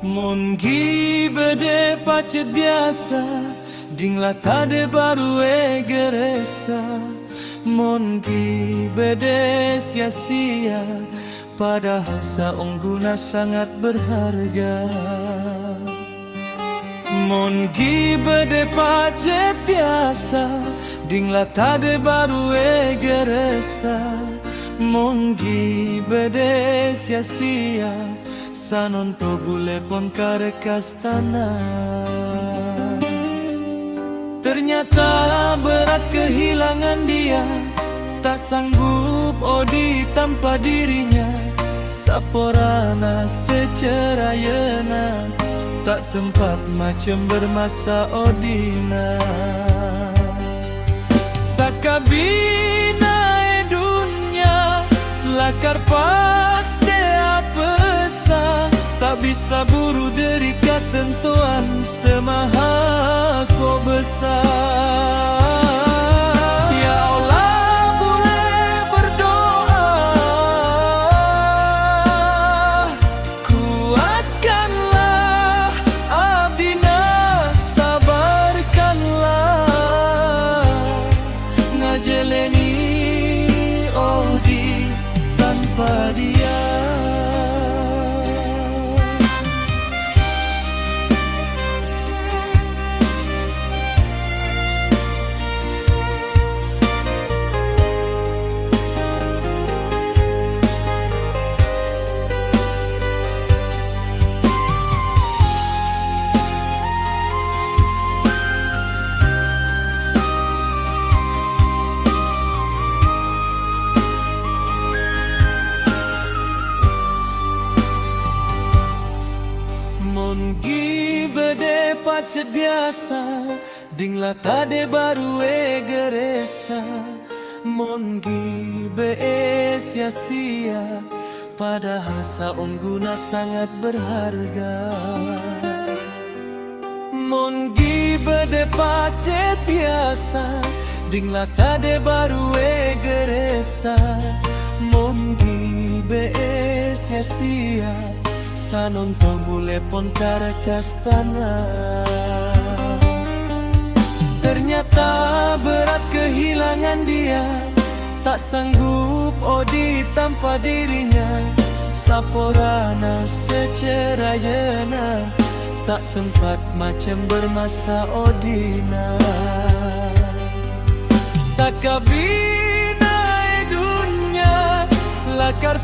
Mun gi bede pacet biasa, dingla tade baru geresa. Mun gi bede sia-sia, padahal saungguna sangat berharga. Mun gi bede pacet biasa, dingla tade baru geresa. Mun gi bede sia-sia, sanonto bule pon karekas tanah. Ternyata berat kehilangan dia, tak sanggup Odi tanpa dirinya. Saporana secerayana, tak sempat macam bermasa Odina. Sakabina dunia, lakar pasti apesa. Tak bisa buru dari ketentuan semaha kau besar. Ya Allah boleh berdoa, kuatkanlah abdina, sabarkanlah ngajeleni Odi tanpa dia. Mun gi bede pacet biasa, dingla tade baru geresa. Mun gi be sia-sia, padahal saungguna sangat berharga. Mun gi bede pacet biasa, dingla tade baru geresa. Mun gi be sia-sia, sanonto bule pon karekas tanah. Ternyata berat kehilangan dia, tak sanggup Odi tanpa dirinya. Saporana secerayana, tak sempat macam bermasa Odina. Sakabina dunia, lakar